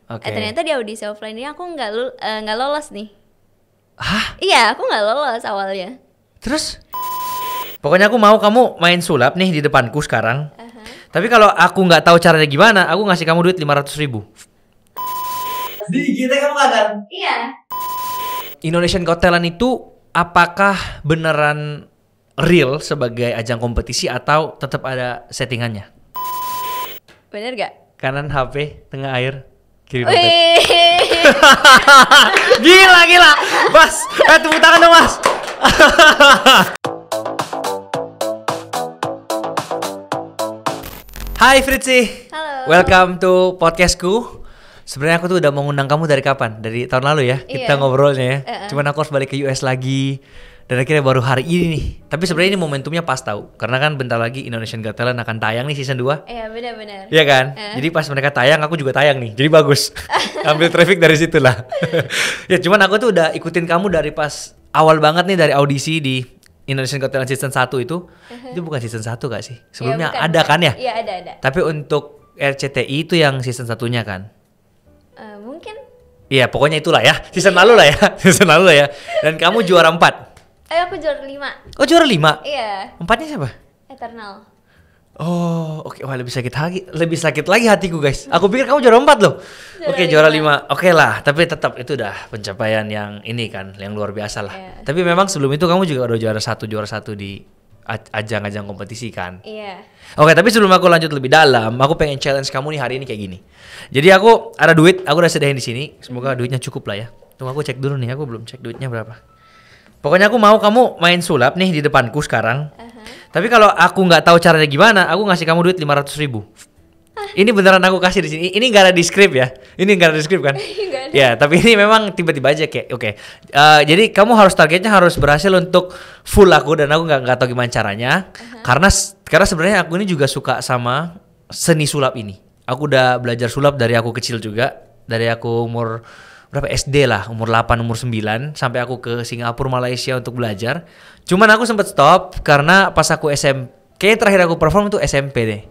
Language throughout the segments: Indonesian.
Oke. Ternyata di audisi offline ini aku nggak lolos nih. Hah? Iya, aku nggak lolos awalnya. Terus? Pokoknya aku mau kamu main sulap nih di depanku sekarang. Tapi kalau aku nggak tahu caranya gimana, aku ngasih kamu duit 500.000. Di IG kamu nggak kan? Iya. Indonesian Got Talent itu apakah beneran real sebagai ajang kompetisi atau tetap ada settingannya? Bener gak? Kanan HP, tengah air, kiri dompet. Wih. Gila. Mas, tepuk tangan dong, Mas. Hai Fritzi. Halo. Welcome to podcastku. Sebenarnya aku tuh udah mau ngundang kamu dari kapan? Dari tahun lalu ya. Kita Iya. ngobrolnya ya. Cuman aku harus balik ke US lagi. Dan akhirnya baru hari ini nih. Tapi sebenarnya ini momentumnya pas tahu. Karena kan bentar lagi Indonesian Got Talent akan tayang nih season 2. Iya, benar-benar. Iya kan? Jadi pas mereka tayang aku juga tayang nih. Jadi bagus. Ambil traffic dari situ lah. Ya cuman aku tuh udah ikutin kamu dari pas awal banget nih, dari audisi di Indonesian Got Talent season 1 itu. Itu bukan season 1 gak sih? Sebelumnya Iya, bukan. ada kan ya? Iya, ada. Tapi untuk RCTI itu yang season satunya kan? Mungkin. Iya, pokoknya itulah ya. Season lalu lah ya. Season lalu lah ya. Dan kamu juara 4. Aku juara 5. Oh, juara 5? Iya. 4-nya siapa? Eternal. Oh, oke. Wah, lebih sakit lagi hatiku, guys. Aku pikir kamu juara 4 loh. Oke, juara 5. Oke lah, tapi tetap itu udah pencapaian yang ini kan, yang luar biasa lah. Iya. Tapi memang sebelum itu kamu juga udah juara satu di ajang-ajang kompetisi kan. Iya. Oke, tapi sebelum aku lanjut lebih dalam, aku pengen challenge kamu nih hari ini kayak gini. Jadi aku ada duit, aku udah sediain di sini. Semoga duitnya cukup lah ya. Tunggu aku cek dulu nih, aku belum cek duitnya berapa. Pokoknya aku mau kamu main sulap nih di depanku sekarang. Tapi kalau aku nggak tahu caranya gimana, aku ngasih kamu duit 500.000. Ini beneran aku kasih di sini. Ini nggak ada di skrip ya. Ini nggak ada di skrip kan? Nggak ada. Ya, tapi ini memang tiba-tiba aja kayak oke. Jadi kamu targetnya harus berhasil untuk full aku, dan aku nggak tahu gimana caranya. Karena sebenarnya aku ini juga suka sama seni sulap ini. Aku udah belajar sulap dari aku kecil juga. Dari aku umur berapa SD lah, umur 8, umur 9, sampai aku ke Singapura, Malaysia untuk belajar. Cuman aku sempet stop karena pas aku kayaknya terakhir aku perform itu SMP deh.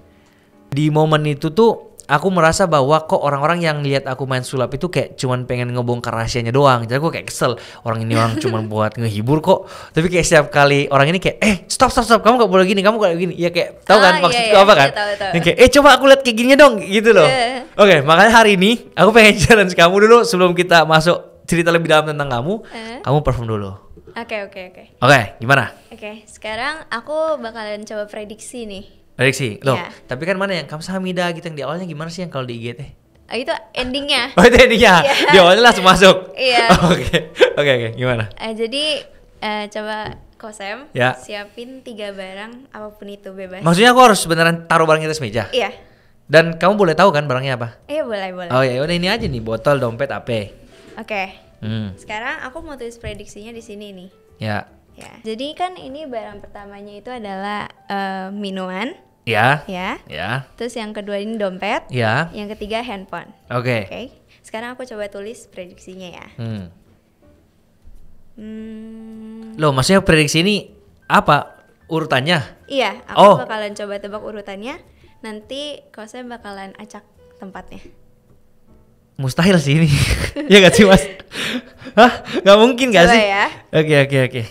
Di momen itu tuh aku merasa bahwa kok orang-orang yang lihat aku main sulap itu kayak cuman pengen ngebongkar rahasianya doang. Jadi aku kayak kesel, orang cuman buat ngehibur kok. Tapi kayak setiap kali orang ini kayak stop, kamu gak boleh gini, kamu gak gini. Ya kayak tahu kan maksudku iya, apa kan? tahu. Yang kayak coba aku lihat kayak gininya dong gitu loh. Oke, makanya hari ini aku pengen challenge kamu dulu sebelum kita masuk cerita lebih dalam tentang kamu. Kamu perform dulu. Oke. Oke, gimana? Oke, sekarang aku bakalan coba prediksi nih. Prediksi. Loh, Iya. tapi kan mana yang Kamsahamnida gitu yang di awalnya gimana sih yang kalau di IG teh? Itu endingnya. Oh, itu endingnya. Iya. Di awalnya langsung masuk. Iya. Oke, gimana? Jadi coba Kosem Ya. siapin 3 barang apapun itu bebas. Maksudnya aku harus beneran taruh barang di atas meja? Iya. Dan kamu boleh tahu kan barangnya apa? Iya, boleh. Oh ya udah, ini aja nih, botol, dompet, HP. Oke. Sekarang Sekarang aku mau tulis prediksinya di sini nih. ya. Ya. Jadi kan ini barang pertamanya itu adalah minuman, Ya. ya. Terus yang kedua ini dompet. Ya. Yang ketiga handphone. Oke. Oke. Sekarang aku coba tulis prediksinya ya. Loh, maksudnya prediksi ini apa urutannya? Iya, Oh. aku bakalan coba tebak urutannya. Nanti Kosem bakalan acak tempatnya. Mustahil sih ini. Ya gak sih, Mas? Hah? Gak mungkin gak Coba sih? ya. Oke.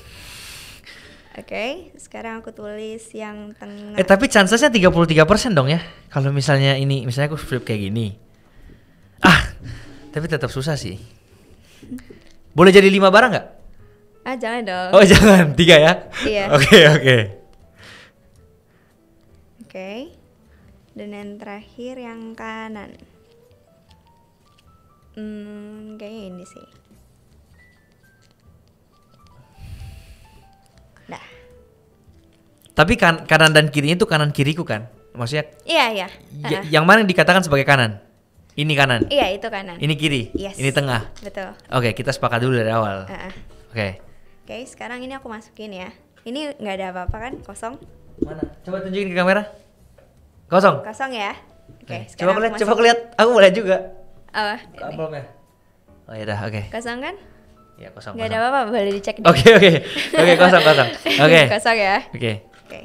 Oke, sekarang aku tulis yang tengah. Tapi chancesnya 33% dong ya. Kalau misalnya misalnya aku flip kayak gini. Tapi tetap susah sih. Boleh jadi 5 barang nggak? Jangan dong. Oh, jangan. 3 ya? Iya. Oke. Oke. Dan yang terakhir yang kanan. Kayaknya ini sih. Dah. Tapi kanan dan kirinya itu kanan kiriku kan? Maksudnya Iya. yang mana yang dikatakan sebagai kanan? Ini kanan. Iya, itu kanan. Ini kiri. Yes. Ini tengah. Betul. Oke, kita sepakat dulu dari awal. Oke. Oke, sekarang ini aku masukin ya. Ini nggak ada apa-apa kan? Kosong. Mana? Coba tunjukin ke kamera. Kosong. Kosong ya. Oke, Coba sekarang coba lihat. Aku boleh juga. Apa? Ke amplopnya. Oh ya dah, oke. Kosong kan? Ya, kosong. Nggak ada apa-apa, boleh dicek. Oke, kosong. Oke. Kosong ya. Oke. Oke.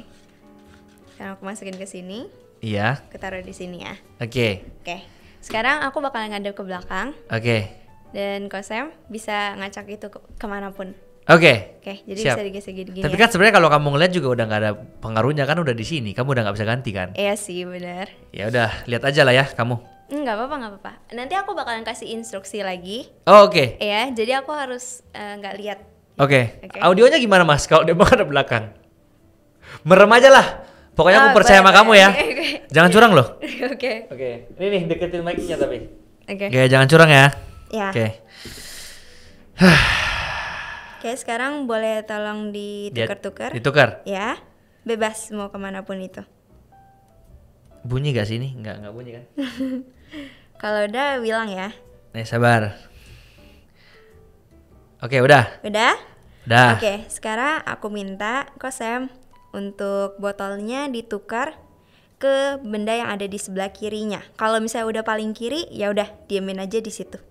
Sekarang aku masukin ke sini. Iya. Aku taruh di sini ya. Oke. Oke. Sekarang aku bakalan ngadep ke belakang Oke. dan Kosem bisa ngacak itu kemanapun. Oke. Oke, jadi Siap. bisa digeser gini Tapi ya. kan sebenarnya kalau kamu ngeliat juga udah nggak ada pengaruhnya kan, udah di sini. Kamu udah nggak bisa ganti kan? Iya sih, benar. Ya udah, lihat aja lah ya kamu. Nggak apa-apa, nggak apa-apa. Nanti aku bakalan kasih instruksi lagi. Oh, oke. Ya, jadi aku harus nggak lihat. Oke. Oke. Audionya gimana Mas? Kalau dia ada belakang. Merem aja lah. Pokoknya aku Oh, percaya sama boleh, kamu ya. boleh. Oke. Jangan curang loh. Oke. Oke. Ini nih deketin mic-nya tapi. Oke. Oke, jangan curang ya. Ya. Oke. Oke, sekarang boleh tolong ditukar-tukar. Ditukar. Ya, bebas mau kemanapun itu. Bunyi gak sih ini? Nggak bunyi kan? Kalau udah bilang ya. Nih sabar. Oke, udah. Udah? Udah. Oke, sekarang aku minta Kosem untuk botolnya ditukar ke benda yang ada di sebelah kirinya. Kalau misalnya udah paling kiri, ya udah diemin aja di situ.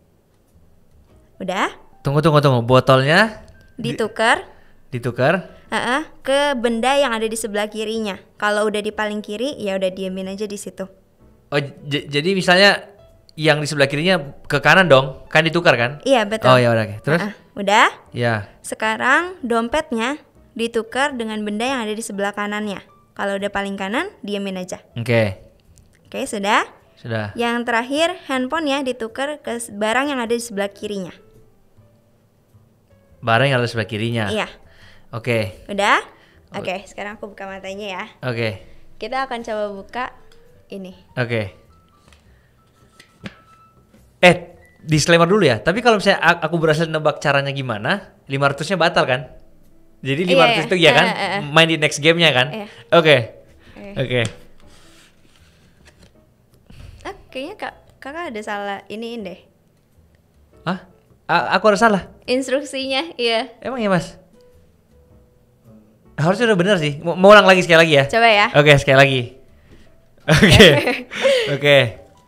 Udah? Tunggu. Botolnya Ditukar ditukar. ke benda yang ada di sebelah kirinya. Kalau udah di paling kiri, ya udah diemin aja di situ. Oh, jadi misalnya yang di sebelah kirinya ke kanan dong, kan ditukar kan? Iya, betul. Oh ya udah, oke. Terus? Udah? Ya. Sekarang dompetnya ditukar dengan benda yang ada di sebelah kanannya. Kalau udah paling kanan, diemin aja. Oke. Oke, sudah? Sudah. Yang terakhir, handphonenya ditukar ke barang yang ada di sebelah kirinya. Barang yang ada di sebelah kirinya. Iya. Oke. Udah? Oke, sekarang aku buka matanya ya. Oke. Kita akan coba buka ini. Oke. Disclaimer dulu ya. Tapi kalau misalnya aku berhasil nebak caranya gimana, 500-nya batal kan? Jadi 500 Iya, itu ya kan? iya. Main di next game-nya kan? Iya. Oke. Oke. Oke. Kayaknya kakak ada salah iniin deh. Hah? Aku harus salah? Instruksinya, iya. Emang ya Mas? Harusnya udah bener sih. Mau ulang lagi sekali lagi ya? Coba ya. Oke, sekali lagi. Oke. Oke.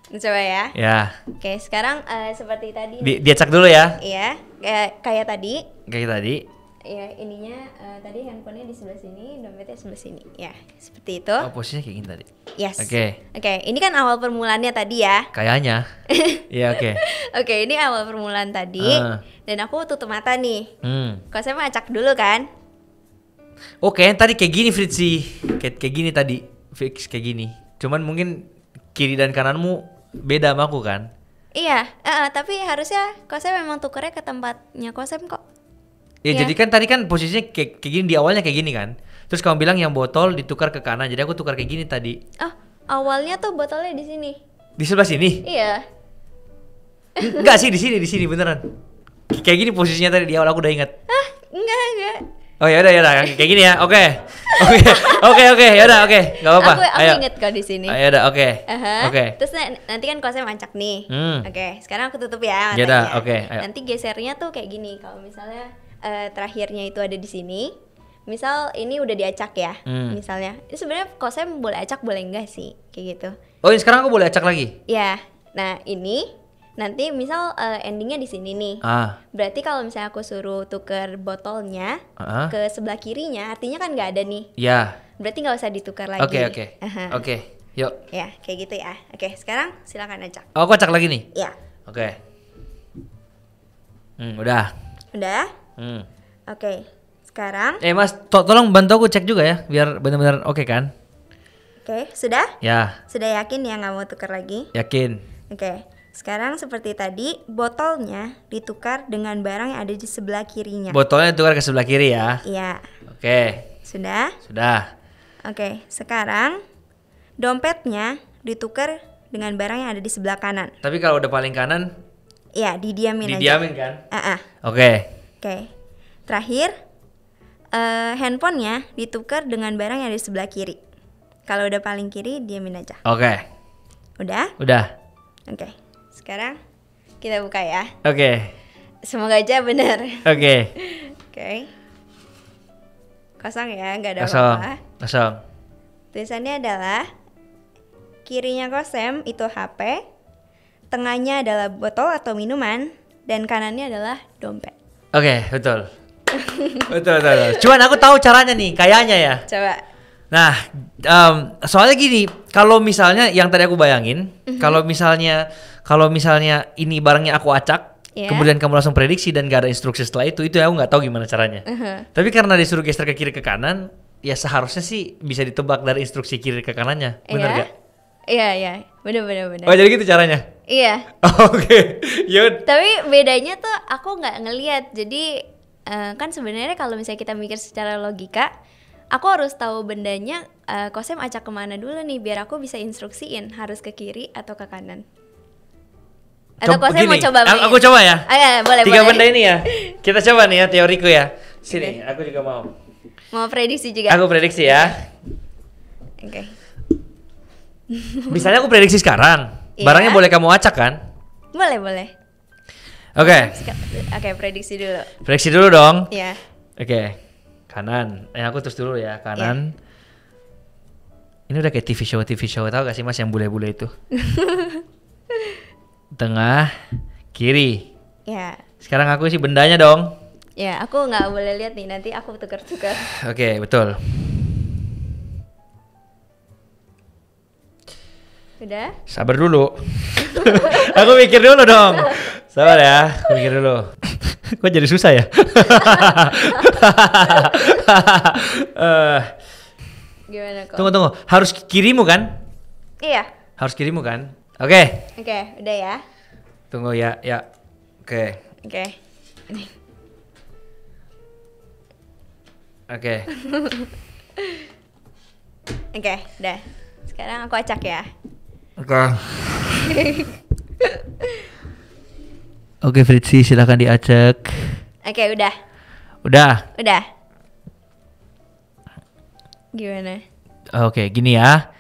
Coba ya. Ya. Oke, sekarang seperti tadi. Diacak dulu ya. Iya, kayak tadi. Kayak tadi. Ya, ininya tadi handphonenya di sebelah sini, dompetnya sebelah sini. Ya, seperti itu. Oh, posisinya kayak gini tadi. Yes. Oke. Oke, ini kan awal permulaannya tadi ya. Kayaknya. Iya, oke. Oke, ini awal permulaan tadi. Dan aku tutup mata nih. Kalau saya mau acak dulu kan? Oke, tadi kayak gini Fritzi. Kayak gini tadi. Fix kayak gini. Cuman mungkin kiri dan kananmu beda sama aku kan? Iya, tapi harusnya Kosem memang tukernya ke tempatnya Kosem kok. Ya, Iya. jadi kan tadi kan posisinya kayak gini di awalnya kayak gini kan. Terus kamu bilang yang botol ditukar ke kanan. Jadi aku tukar kayak gini tadi. Oh, awalnya tuh botolnya di sini. Di sebelah sini? Iya. Enggak sih, di sini beneran. Kayak gini posisinya tadi di awal aku udah ingat. Enggak. Oh ya udah kayak gini ya. Oke. Oke. Ya udah oke. Enggak apa-apa. Aku Ayo. inget kok di sini. Ayo udah oke. Aha. Oke. Terus nanti kan Kosem acak nih. Oke, sekarang aku tutup ya Ya matanya. udah, oke, ayo. Nanti gesernya tuh kayak gini. Kalau misalnya terakhirnya itu ada di sini. Misal ini udah diacak ya. Misalnya. Ini sebenarnya Kosem boleh acak boleh enggak sih? Kayak gitu. Oh, ini sekarang aku boleh acak lagi? Ya. Nah, ini nanti misal endingnya di sini nih. Berarti kalau misalnya aku suruh tuker botolnya ke sebelah kirinya, artinya kan nggak ada nih. Ya. Berarti nggak usah ditukar lagi. Oke. Aha. Oke. Yuk. Ya, kayak gitu ya. Oke, sekarang silakan acak. Oh, aku acak lagi nih. Ya. Oke. Udah. Udah? Oke. Sekarang, Mas, tolong bantu aku cek juga ya, biar benar-benar oke kan? oke, sudah? Ya, Sudah yakin ya nggak mau tukar lagi? yakin. Oke. Sekarang seperti tadi, botolnya ditukar dengan barang yang ada di sebelah kirinya. Botolnya ditukar ke sebelah kiri ya. Iya. Oke. Sudah? Sudah. Oke, sekarang dompetnya ditukar dengan barang yang ada di sebelah kanan. Tapi kalau udah paling kanan, Iya, didiamin aja. didiamin kan? Oke. Oke. Terakhir, handphonenya ditukar dengan barang yang ada di sebelah kiri. Kalau udah paling kiri, diamin aja. Oke. Udah? Udah. Oke. Sekarang kita buka ya. Oke. Semoga aja benar. Oke. Oke. Kosong ya, nggak ada Kosong. apa-apa. Kosong. Tulisannya adalah kirinya Kosem itu HP, tengahnya adalah botol atau minuman, dan kanannya adalah dompet. Oke, betul. betul. Cuman aku tahu caranya nih, kayaknya ya. Coba. Nah, soalnya gini, kalau misalnya yang tadi aku bayangin, kalau misalnya ini barangnya aku acak, Iya. kemudian kamu langsung prediksi dan gak ada instruksi setelah itu aku nggak tahu gimana caranya. Tapi karena disuruh geser ke kiri ke kanan, ya seharusnya sih bisa ditebak dari instruksi kiri ke kanannya, bener Iya. gak? Iya, bener. Oh jadi gitu caranya? Iya. Oke, yaudah. Tapi bedanya tuh aku nggak ngelihat. Jadi kan sebenarnya kalau misalnya kita mikir secara logika, aku harus tahu bendanya Kosem acak kemana dulu nih biar aku bisa instruksiin harus ke kiri atau ke kanan. Atau Kosem mau coba main? Aku coba ya. Ya, boleh. 3 benda ini ya. Kita coba nih ya teoriku ya. Sini, aku juga mau. Mau prediksi juga? Aku prediksi ya. Oke. Misalnya aku prediksi sekarang. Iya. Barangnya boleh kamu acak kan? Boleh. Oke. Oke, prediksi dulu. Prediksi dulu dong. Iya. Oke. Kanan. Aku terus dulu ya, kanan. Ini udah kayak TV show tahu gak sih Mas yang bule-bule itu? Tengah, kiri. Ya. Sekarang aku isi bendanya dong. Ya, aku nggak boleh lihat nih, nanti aku tukar-tukar. Oke, betul. Udah? Sabar dulu. Aku mikir dulu dong. Sabar ya, aku mikir dulu. Kok jadi susah ya? Gimana kok? Tunggu. Harus kirimu kan? Iya. Harus kirimu kan? Oke. Oke, udah ya. Tunggu ya. Oke. Oke. Ini. Oke. Oke, udah. Sekarang aku acak ya. Oke. Oke, Fritzi, silakan diacak. Oke, udah. Udah. Gimana? Oke, gini ya.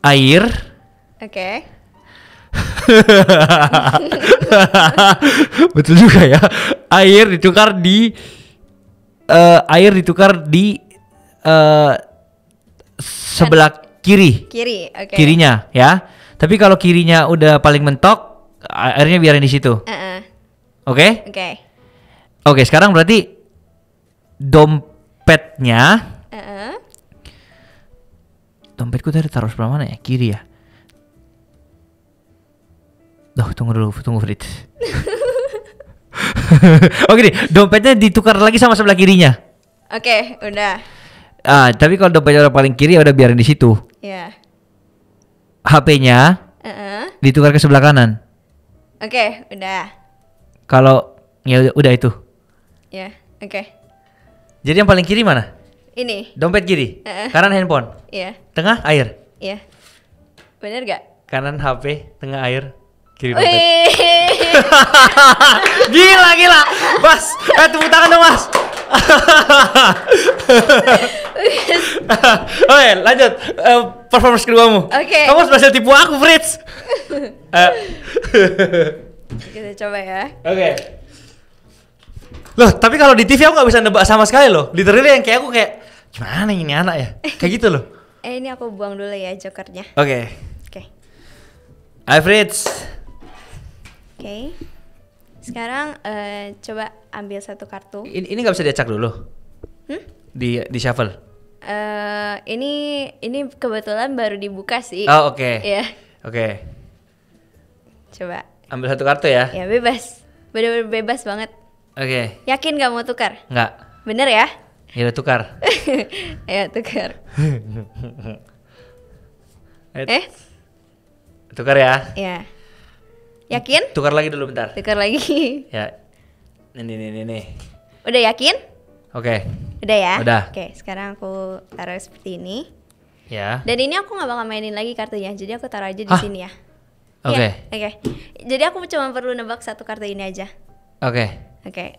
Air. Oke. Betul juga ya. Air ditukar di sebelah kiri. Kiri, oke. Kirinya ya. Tapi kalau kirinya udah paling mentok, airnya biarin di situ. Oke? Oke. Oke, sekarang berarti dompetnya. Dompetku tadi taruh sebelah mana ya? Kiri ya? Tunggu Fritz. Oke nih, dompetnya ditukar lagi sama sebelah kirinya. Oke, udah. Tapi kalau dompetnya udah paling kiri ya udah biarin di situ. Ya. HP-nya ditukar ke sebelah kanan. Oke, udah. Kalau ya udah itu. Ya, oke. Jadi yang paling kiri mana? Ini. Dompet kiri. Kanan handphone. Iya. Tengah air. Iya. Bener gak? Kanan HP, tengah air, kiri dompet. Wih. Gila. Mas, tepuk tangan dong, Mas. Oke, lanjut. Performance keduamu. Oke. Kamu harus berhasil tipu aku, Fritz. Kita coba ya. Oke. Loh, tapi kalau di TV aku nggak bisa nebak sama sekali loh. Literally yang kayak aku kayak gimana ini anak ya? Kayak gitu loh. Ini aku buang dulu ya jokernya. Oke. Oke. Hai Fritz. Oke. Sekarang coba ambil satu kartu. Ini nggak bisa diacak dulu. Di shuffle. Ini kebetulan baru dibuka sih. Oh, oke. Iya. Oke. Coba. Ambil satu kartu ya. Ya bebas. Bener-bener bebas banget. Oke. Yakin gak mau tukar? Nggak. Bener ya? Ya udah tukar. Ayo tukar. Tukar ya. Ya. Yakin? Tukar lagi dulu bentar. Tukar lagi. Ya. Ini. Udah yakin? Oke. Udah ya? Udah. Oke, sekarang aku taruh seperti ini. Ya. Dan ini aku nggak bakal mainin lagi kartunya, jadi aku taruh aja di Hah? sini ya. Oke. Iya, oke. Jadi aku cuma perlu nebak satu kartu ini aja. Oke. Oke,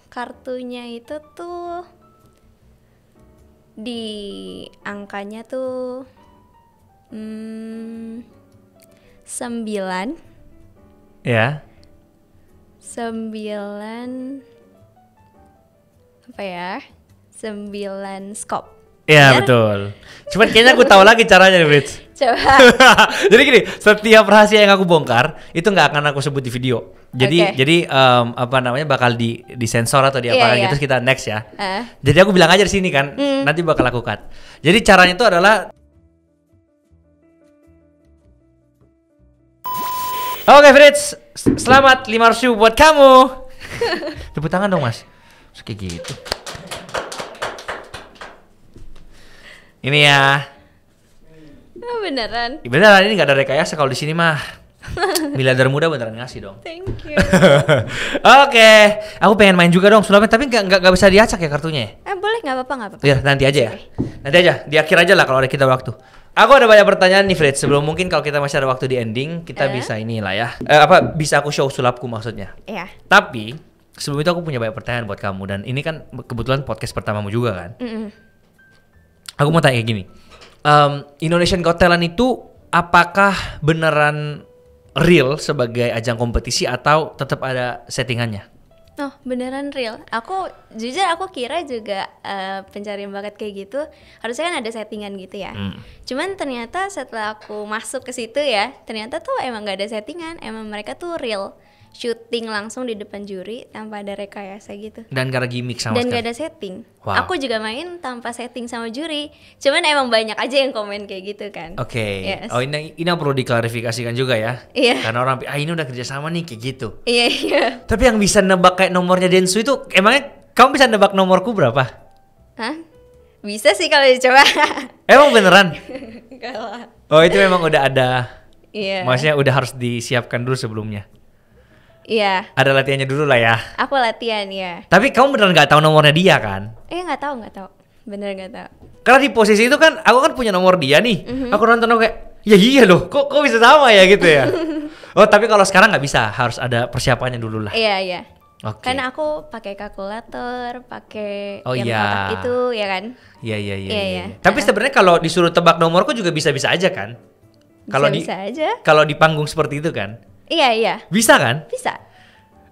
kartunya itu tuh di angkanya tuh 9. Ya. 9 apa ya? 9 skop. Iya Bener? betul. Cuman kayaknya aku tahu lagi caranya nih, Fritz. Coba. Jadi gini, setiap rahasia yang aku bongkar itu nggak akan aku sebut di video. Jadi apa namanya bakal disensor atau diapakan Iya, gitu. iya. Terus kita next ya. Jadi aku bilang aja di sini kan, nanti bakal aku cut. Jadi caranya itu adalah oke Fritz, selamat 500.000 buat kamu. Tepuk tangan dong mas. Terus kayak gitu. Ini ya. Oh, beneran. Beneran ini nggak ada rekayasa kalau di sini mah. Miliarder muda beneran ngasih dong. Thank you. Oke, aku pengen main juga dong sulapnya, tapi nggak bisa diacak ya kartunya. Boleh, nggak apa-apa. Ya nanti aja ya. Nanti aja, di akhir aja lah kalau ada kita waktu. Aku ada banyak pertanyaan nih Fritz. Sebelum mungkin kalau kita masih ada waktu di ending, kita bisa inilah ya. Bisa aku show sulapku maksudnya. Iya. Tapi sebelum itu aku punya banyak pertanyaan buat kamu dan ini kan kebetulan podcast pertamamu juga kan. Aku mau tanya kayak gini. Indonesian Got Talent itu apakah beneran real sebagai ajang kompetisi atau tetap ada settingannya? Oh, beneran real. Jujur aku kira juga pencarian bakat kayak gitu harusnya kan ada settingan gitu ya. Cuman ternyata setelah aku masuk ke situ ya, ternyata tuh emang gak ada settingan. Emang mereka tuh real syuting langsung di depan juri tanpa ada rekayasa gitu. Dan gak ada gimmick sama Dan sekali? gak ada setting. Wow. Aku juga main tanpa setting sama juri. Cuman emang banyak aja yang komen kayak gitu kan. Oke. Yes. Oh ini yang perlu diklarifikasikan juga ya. Iya. Karena orang ini udah kerjasama nih kayak gitu. Iya. Tapi yang bisa nebak kayak nomornya Densu itu emangnya kamu bisa nebak nomorku berapa? Hah? Bisa sih kalau dicoba. Emang beneran? Enggak lah. Oh itu memang udah ada. Iya. Maksudnya udah harus disiapkan dulu sebelumnya. Iya. Ada latihannya dulu lah ya. Aku latihan ya. Tapi kamu beneran nggak tahu nomornya dia kan? Nggak tahu. Bener nggak tahu. Karena di posisi itu kan aku kan punya nomor dia nih. Aku nonton aku kayak ya iya loh. Kok bisa sama ya gitu ya. Oh tapi kalau sekarang nggak bisa, harus ada persiapannya dulu lah. Iya. Oke. Karena aku pakai kalkulator, pakai Oh, yang iya. kotak itu ya kan. Iya. Tapi sebenarnya kalau disuruh tebak nomorku juga bisa-bisa aja kan? Kalau Bisa aja. kalau di panggung seperti itu kan? Iya. Bisa kan? Bisa.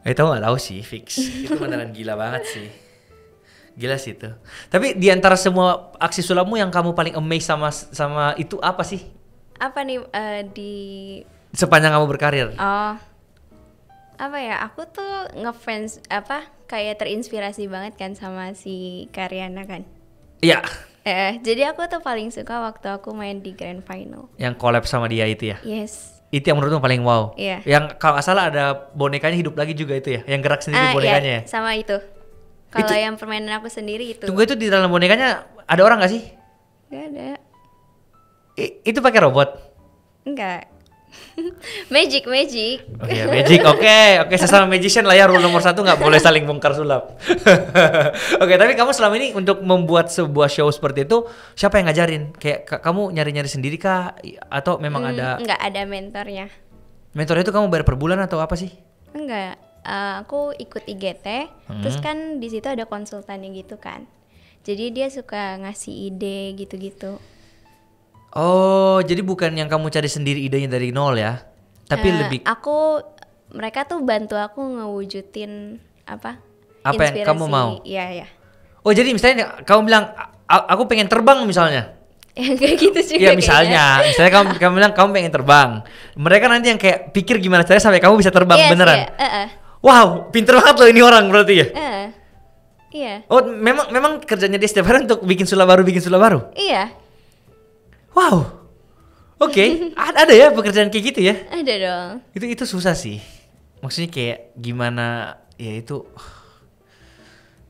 Itu nggak tahu sih, fix. Itu beneran gila banget sih. Gila sih itu. Tapi di antara semua aksi sulapmu yang kamu paling amazed sama itu apa sih? Apa nih di Sepanjang kamu berkarir? Oh. Apa ya? Aku tuh ngefans kayak terinspirasi banget kan sama si Karyana kan. Iya. Jadi aku tuh paling suka waktu aku main di Grand Final. Yang collab sama dia itu ya? Yes. Itu yang menurutmu paling wow? Iya. Yang kalau nggak salah ada bonekanya hidup lagi juga itu ya? Yang gerak sendiri bonekanya ya? Iya, sama itu. Kalau yang permainan aku sendiri itu. Tunggu, itu di dalam bonekanya ada orang nggak sih? Gak ada. Itu pakai robot? Enggak. Magic. Oh iya, magic. Oke, sesama magician lah ya, rule nomor 1 nggak boleh saling bongkar sulap. Oke, tapi kamu selama ini untuk membuat sebuah show seperti itu, siapa yang ngajarin? Kayak kamu nyari-nyari sendiri kah? Atau memang ada? Enggak ada mentornya. Mentornya itu kamu bayar per bulan atau apa sih? Enggak. Aku ikut IGT, terus kan di situ ada konsultannya gitu kan. Jadi dia suka ngasih ide gitu-gitu. Oh, jadi bukan yang kamu cari sendiri idenya dari nol ya? Tapi lebih mereka tuh bantu aku ngewujudin apa yang kamu mau? Iya. Oh, jadi misalnya kamu bilang aku pengen terbang misalnya. Ya kayak gitu juga. Iya misalnya kamu bilang kamu pengen terbang. Mereka nanti yang kayak pikir gimana caranya sampai kamu bisa terbang beneran. Wow, pinter banget loh ini orang berarti ya. Iya. Oh, memang kerjanya dia setiap hari untuk bikin sulap baru. Iya. Wow. Oke, ada ya pekerjaan kayak gitu ya? Ada dong. Itu susah sih. Maksudnya kayak gimana ya itu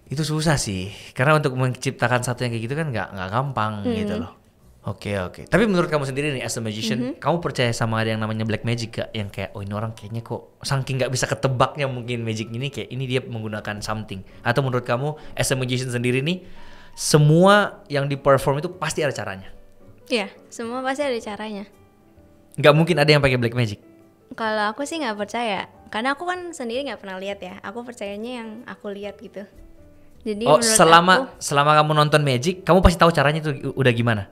susah sih. Karena untuk menciptakan satu yang kayak gitu kan nggak gampang gitu loh. Oke. Tapi menurut kamu sendiri nih as a magician, kamu percaya sama ada yang namanya black magic gak? Yang kayak ini orang kayaknya kok saking nggak bisa ketebaknya mungkin magic ini kayak ini dia menggunakan something. Atau menurut kamu as a magician sendiri nih semua yang di perform itu pasti ada caranya? Iya, semua pasti ada caranya. Nggak mungkin ada yang pakai black magic. Kalau aku sih nggak percaya, karena aku kan sendiri nggak pernah lihat ya. Aku percayanya yang aku lihat gitu. Jadi selama kamu nonton magic, kamu pasti tahu caranya itu udah gimana?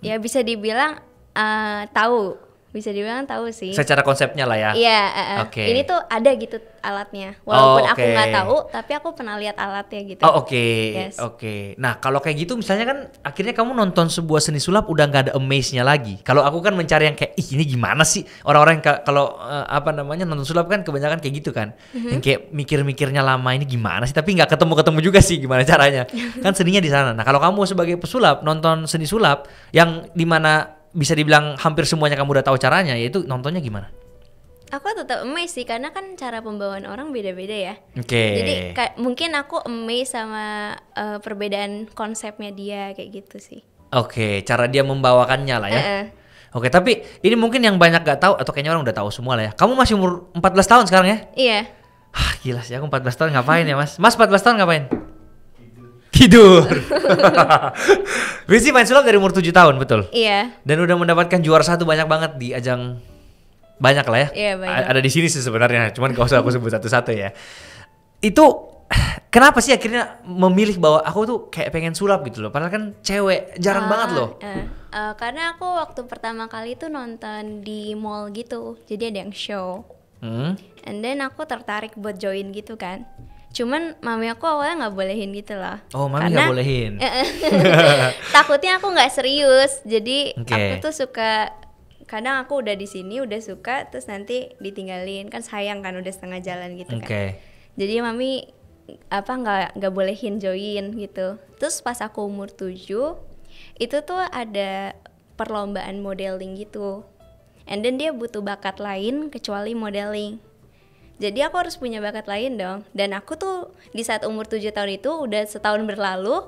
Ya bisa dibilang tahu bisa dibilang tahu sih. Secara konsepnya lah ya. Iya, Oke. ini tuh ada gitu alatnya. Walaupun aku oke. nggak tahu, tapi aku pernah lihat alatnya gitu. Oh oke, Yes. oke. Nah kalau kayak gitu misalnya kan akhirnya kamu nonton sebuah seni sulap udah nggak ada amaze-nya lagi. Kalau aku kan mencari yang kayak, ih ini gimana sih orang-orang yang kalau apa namanya nonton sulap kan kebanyakan kayak gitu kan, yang kayak mikir-mikirnya lama ini gimana sih, tapi nggak ketemu-ketemu juga sih gimana caranya. Kan seninya di sana. Nah kalau kamu sebagai pesulap nonton seni sulap yang dimana bisa dibilang hampir semuanya kamu udah tahu caranya, yaitu nontonnya gimana? Aku tetap amazed sih karena kan cara pembawaan orang beda-beda ya. Oke. Jadi mungkin aku amazed sama perbedaan konsepnya dia kayak gitu sih. Oke, cara dia membawakannya lah ya. Oke, tapi ini mungkin yang banyak gak tahu atau kayaknya orang udah tahu semua lah ya. Kamu masih umur 14 tahun sekarang ya? Iya. Gila sih aku 14 tahun ngapain ya Mas? Mas 14 tahun ngapain? Tidur. Rizky main sulap dari umur 7 tahun, betul? Iya. Dan udah mendapatkan juara 1 banyak banget di ajang, banyak lah ya. Iya, banyak. Ada di sini sih sebenarnya, cuman gak usah aku sebut satu-satu ya. Itu kenapa sih akhirnya memilih bahwa aku tuh kayak pengen sulap gitu loh? Padahal kan cewek jarang banget loh. Karena aku waktu pertama kali tuh nonton di mall gitu, jadi ada yang show. And then aku tertarik buat join gitu kan. Cuman mami aku awalnya nggak bolehin gitu loh. Oh, mami nggak bolehin. Takutnya aku nggak serius. Jadi Oke. aku tuh suka, kadang aku udah di sini udah suka, terus nanti ditinggalin, kan sayang kan udah setengah jalan gitu kan. Oke. Jadi mami nggak bolehin join gitu. Terus pas aku umur 7 itu tuh ada perlombaan modeling gitu. And then dia butuh bakat lain kecuali modeling. Jadi aku harus punya bakat lain dong. Dan aku tuh di saat umur 7 tahun itu udah setahun berlalu.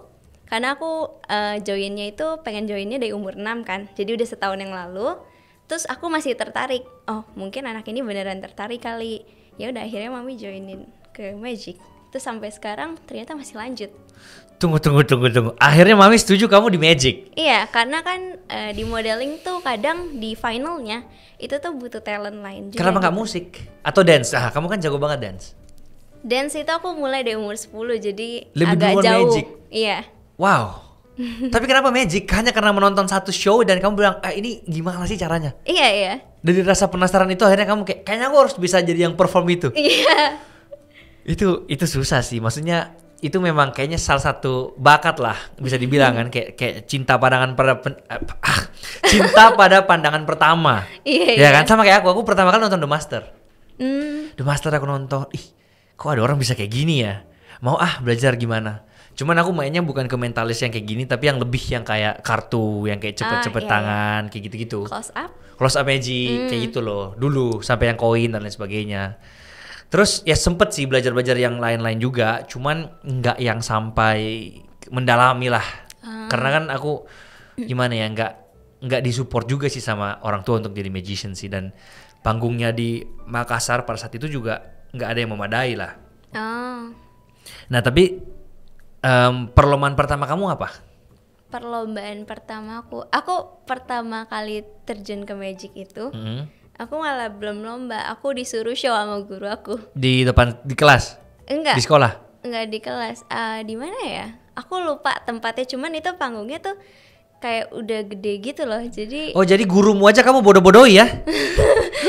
Karena aku joinnya itu pengen joinnya dari umur 6 kan. Jadi udah setahun yang lalu. Terus aku masih tertarik. Oh mungkin anak ini beneran tertarik kali. Ya udah akhirnya mami joinin ke Magic. Terus sampai sekarang ternyata masih lanjut. Tunggu. Akhirnya mami setuju kamu di Magic. Iya, karena kan di modeling tuh kadang di finalnya itu tuh butuh talent lain juga. Kenapa nggak gitu. musik atau dance? Ah, kamu kan jago banget dance. Dance itu aku mulai dari umur 10, jadi Lebih agak duluan jauh. Magic? Iya. Wow. Tapi kenapa Magic? Hanya karena menonton satu show dan kamu bilang, ini gimana sih caranya? Iya. Dari rasa penasaran itu akhirnya kamu kayaknya aku harus bisa jadi yang perform itu. Iya. Itu susah sih. Maksudnya itu memang kayaknya salah satu bakat lah bisa dibilang kan, kayak cinta cinta pada pandangan pertama. Iya. Ya kan, sama kayak aku pertama kali nonton The Master. Hmm. The Master aku nonton, kok ada orang bisa kayak gini ya? Mau belajar gimana? Cuman aku mainnya bukan ke mentalis yang kayak gini, tapi yang lebih yang kayak kartu, yang kayak cepet-cepet iya, tangan, kayak gitu-gitu. Close up Magic, kayak gitu loh. Dulu sampai yang koin dan lain sebagainya. Terus ya sempet sih belajar-belajar yang lain-lain juga, cuman nggak yang sampai mendalami lah. Karena kan aku gimana ya, nggak disupport juga sih sama orang tua untuk jadi magician sih, dan panggungnya di Makassar pada saat itu juga nggak ada yang memadai lah. Oh. Nah tapi perlombaan pertama kamu apa? Perlombaan pertama aku pertama kali terjun ke Magic itu, aku malah belum lomba, aku disuruh show sama guru aku. Di kelas? Enggak. Di sekolah? Enggak di kelas. Di mana ya? Aku lupa tempatnya, cuman itu panggungnya tuh kayak udah gede gitu loh. Jadi jadi gurumu aja kamu bodoh-bodohi ya?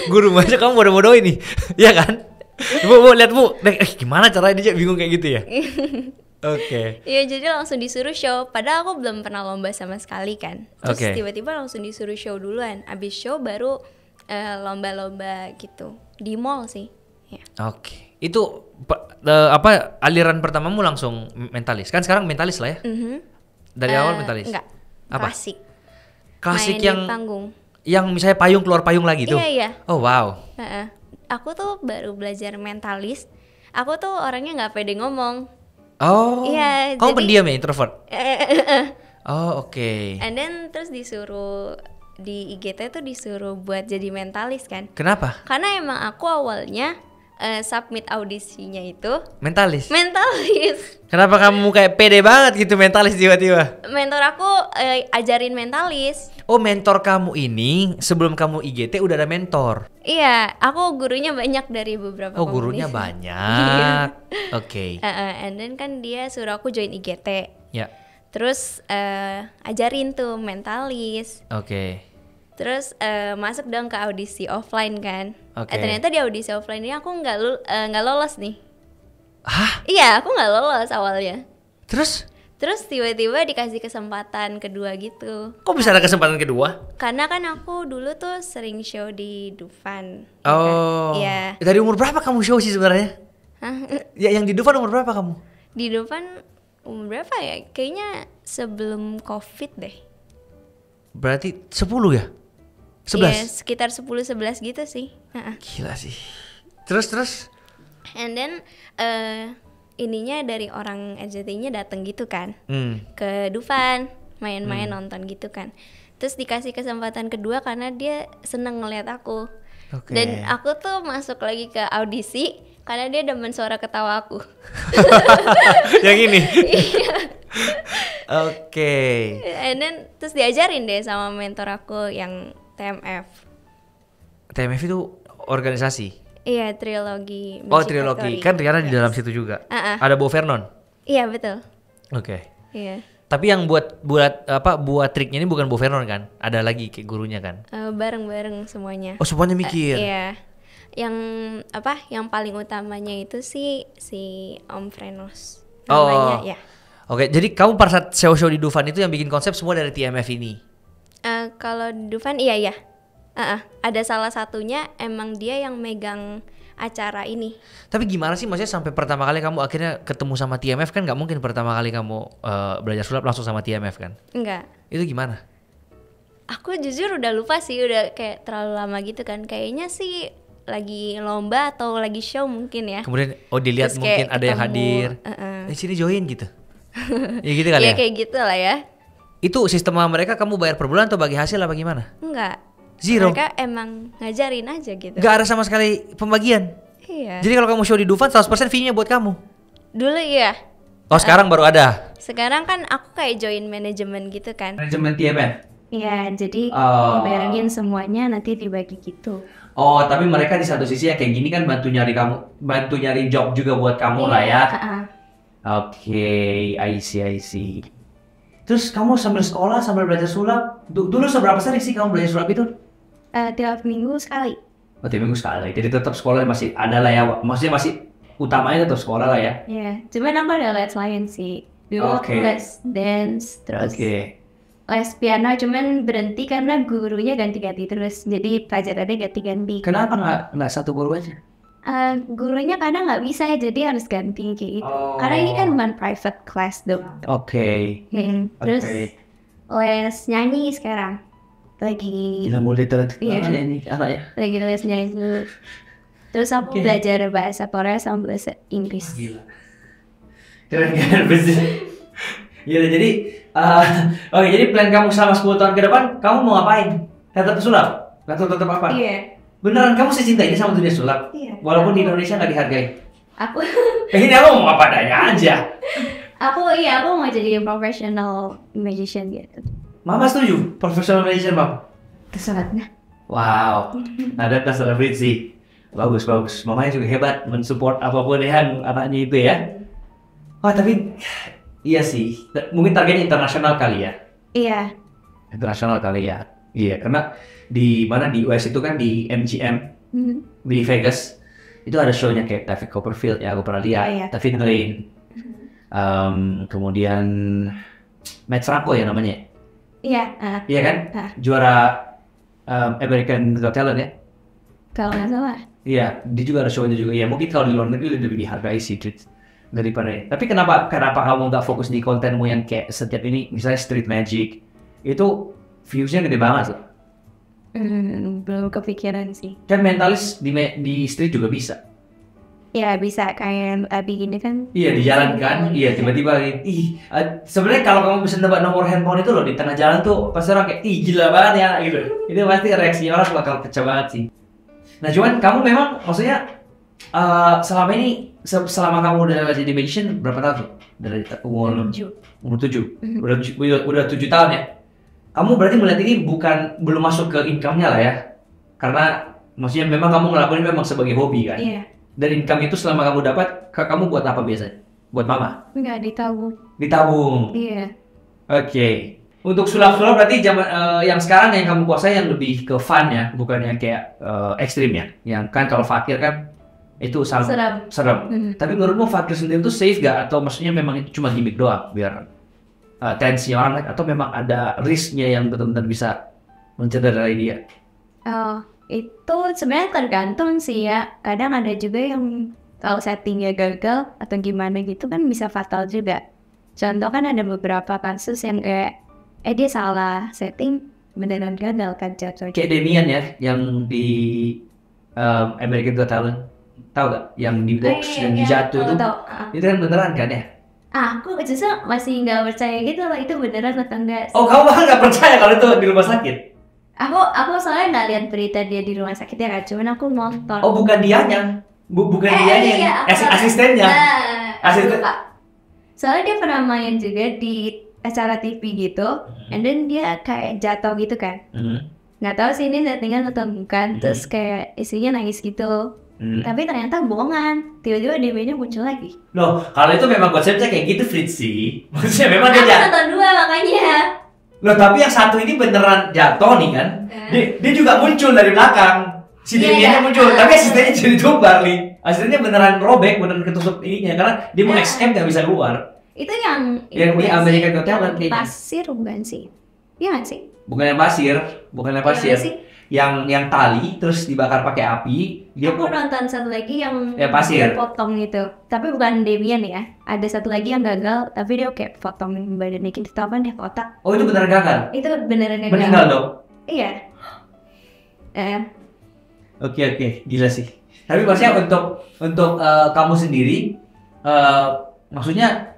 Gurumu aja kamu bodoh-bodohi nih. Iya kan? Bu, lihat Bu. Gimana caranya dia bingung kayak gitu ya? Oke. Iya, jadi langsung disuruh show. Padahal aku belum pernah lomba sama sekali kan. Terus tiba-tiba langsung disuruh show duluan. Abis show baru lomba-lomba gitu. Di mall sih. Ya. Oke. Itu aliran pertamamu langsung mentalis? Kan sekarang mentalis lah ya? Dari awal mentalis? Enggak. Apa? Klasik Main yang di panggung. Yang misalnya payung keluar payung lagi tuh? Iya. Oh wow. Aku tuh baru belajar mentalis. Aku tuh orangnya nggak pede ngomong. Oh. Iya. Kamu pendiam ya, introvert? Oh oke. And then terus disuruh di IGT tuh disuruh buat jadi mentalis kan? Kenapa? Karena emang aku awalnya submit audisinya itu mentalis. Kenapa kamu kayak pede banget gitu mentalis tiba-tiba? Mentor aku ajarin mentalis. Oh, mentor kamu ini sebelum kamu IGT udah ada mentor? Iya, aku gurunya banyak dari beberapa kompetisi. Gurunya banyak. Oke. And then kan dia suruh aku join IGT. Ya. Terus ajarin tuh mentalis. Oke. Terus masuk dong ke audisi offline kan. Oke. Ternyata di audisi offline ini aku nggak lolos nih. Hah? Iya, aku nggak lolos awalnya. Terus Tiba-tiba dikasih kesempatan kedua gitu. kok bisa ada kesempatan kedua? Karena kan aku dulu tuh sering show di Dufan. Oh. Iya. Dari umur berapa kamu show sih sebenarnya? Hah? Ya yang di Dufan umur berapa kamu? Di Dufan umur berapa ya? Kayaknya sebelum COVID deh. Berarti 10 ya? 11? Iya, sekitar 10-11 gitu sih. Gila sih. Terus? And then ininya dari orang RCTI-nya dateng gitu kan ke Dufan, main-main nonton gitu kan. Terus dikasih kesempatan kedua karena dia seneng ngeliat aku. Oke. Dan aku tuh masuk lagi ke audisi karena dia demen suara ketawa aku. Yang ini? Iya. Oke. And then terus diajarin deh sama mentor aku yang TMF. TMF itu organisasi? Iya, trilogi. Oh, Music trilogi. Factory. Kan Riana di dalam situ juga. Ada Bo Vernon? Iya, betul. Oke. Iya. Tapi yang buat triknya ini bukan Bo Vernon kan? Ada lagi kayak gurunya kan? Bareng-bareng semuanya. Oh, semuanya mikir. Iya. Yang paling utamanya itu sih si Om Frenos. Namanya ya. Oke, jadi kamu pada saat show-show di Dufan itu yang bikin konsep semua dari TMF ini? Kalau di Dufan iya. Ada salah satunya emang dia yang megang acara ini. Tapi gimana sih maksudnya sampai pertama kali kamu akhirnya ketemu sama TMF kan nggak mungkin pertama kali kamu belajar sulap langsung sama TMF kan? Enggak. Itu gimana? Aku jujur udah lupa sih, udah kayak terlalu lama gitu kan. Kayaknya sih lagi lomba atau lagi show mungkin ya. Kemudian dilihat Terus mungkin kayak ada yang ketemu, hadir. Sini join gitu. Ya gitu kali Iya ya? kayak gitu lah ya. Itu sistem mereka kamu bayar per bulan atau bagi hasil apa gimana? Enggak. Zero? Mereka emang ngajarin aja gitu. Nggak ada sama sekali pembagian? Iya. Jadi kalau kamu show di Dufan 100% fee-nya buat kamu? Dulu iya. Oh sekarang baru ada? Sekarang kan aku kayak join manajemen gitu kan. Manajemen TMF? Iya, jadi Oh. dibayangin semuanya nanti dibagi gitu. Oh tapi mereka di satu sisi ya kayak gini kan bantu nyari job juga buat kamu lah ya? Oke, I see. Terus kamu sambil sekolah, sambil belajar sulap, dulu seberapa sering sih kamu belajar sulap itu? Tiap minggu sekali. Oh, tiap minggu sekali. Jadi tetap sekolah masih ada lah ya. Maksudnya masih utamanya tetap sekolah lah ya. Iya, cuman aku ada les lain sih. Dulu aku Oke. les dance, terus Oke. les piano, cuman berhenti karena gurunya ganti-ganti terus. Jadi pelajarannya ganti-ganti. Kenapa nggak satu guru aja? Gurunya kadang nggak bisa ya, jadi harus ganti kayak gitu. Oh. Karena ini kan bukan private class dong. Oke. Terus Oke. les nyanyi sekarang. Lagi Gila multi talent. Iya. Ini apa ya? lagi les nyanyi dulu. Terus aku belajar bahasa Korea sama bahasa Inggris. Gila. Keren bersih. Gila jadi oke jadi plan kamu selama 10 tahun ke depan kamu mau ngapain? Tetap sulap? Atau tetap apa? Iya. Beneran kamu secinta ini sama dunia sulap? Iya. Walaupun di Indonesia nggak dihargai. Aku Ini aku mau apa adanya aja. aku mau jadi professional musician gitu. Mama setuju, professional musician Mama. Kesannya. Wow, ada celebrity sih. Bagus. Mamanya juga hebat mensupport apapun yang anaknya itu ya. Wah tapi iya sih, mungkin targetnya internasional kali ya. Iya. Internasional kali ya. Iya, karena di mana di US itu kan di MGM di Vegas itu ada show-nya kayak David Copperfield ya aku pernah lihat, Iya. David Blaine. Kemudian Matt Franco ya namanya. Iya. Iya kan? Juara American Got Talent ya. Kalau nggak salah. Iya, dia juga ada show-nya juga. Ya mungkin kalau di luar negeri lebih dihargai sih daripada. Tapi kenapa kamu nggak fokus di kontenmu yang kayak setiap ini, misalnya Street Magic itu views-nya gede banget loh. Belum kepikiran sih. Kan mentalis di street juga bisa. Ya bisa kayak Abi ini kan. Iya di jalan kan, iya tiba-tiba sebenarnya kalau kamu bisa nebak nomor handphone itu loh di tengah jalan tuh pasti orang kayak gila banget ya gitu. Itu pasti reaksi orang bakal pecah banget sih. Nah cuman kamu memang maksudnya selama ini selama kamu udah jadi magician berapa tahun tuh? Dari umur 7. Udah 7 tahun ya. Kamu berarti melihat ini belum masuk ke income-nya lah ya. Karena maksudnya memang kamu ngelakuin memang sebagai hobi kan. Iya. Dan income itu selama kamu dapat, kamu buat apa biasanya? Buat mama? Nggak ditabung. Ditabung. Iya. Oke. Untuk sulap-sulap berarti yang sekarang yang kamu kuasai yang lebih ke fun ya, bukan yang kayak ekstrim ya. Yang kan kalau fakir kan itu serem. Tapi menurutmu fakir sendiri itu safe gak? Atau maksudnya memang itu cuma gimmick doang biar tensinya orang naik? Atau memang ada risknya yang benar-benar bisa mencederai dia? Oh, itu sebenarnya tergantung sih ya. Kadang ada juga yang kalau settingnya gagal atau gimana gitu kan bisa fatal juga. Contoh kan ada beberapa kasus yang kayak dia salah setting beneran gagal kan jatuh. Kayak Demian ya, yang di American Got Talent, tahu gak? Yang di box yang jatuh itu, itu kan beneran kan ya? Aku justru masih nggak percaya gitu lah itu beneran atau enggak. Oh, kamu malah nggak percaya kalau itu di rumah sakit? Aku soalnya nggak lihat berita dia di rumah sakit ya kan, cuman aku nonton. Oh, bukan dianya, bukan dianya, asistennya. Asisten. Soalnya dia pernah main juga di acara TV gitu, and then dia kayak jatuh gitu kan. Nggak tahu sih ini settingan atau bukan, terus kayak istrinya nangis gitu. Tapi ternyata bohongan, tiba-tiba DB-nya muncul lagi. Loh, kalau itu memang konsepnya kayak gitu Fritzy. Maksudnya memang dia jatuh. Nonton dua makanya. Loh, tapi yang satu ini beneran jatuh nih kan? Dia juga muncul dari belakang. Si Demiannya muncul, tapi asistennya jadi tubar nih. Asistennya beneran robek, beneran ketusuk ininya karena dia mau XM nggak bisa keluar. Itu yang di American Got Talent kayaknya. Pasir bukan sih? Iya nggak sih? Bukan yang pasir. Yang tali terus dibakar pakai api. Aku nonton satu lagi yang pasir. Dia potong gitu. Tapi bukan Demian ya. Ada satu lagi yang gagal, tapi dia kayak potong badannya gitu apa nih kotak. Oh, itu beneran gagal? Itu beneran gagal. Meninggal dong? Iya. Oke, gila sih. Tapi maksudnya untuk kamu sendiri, maksudnya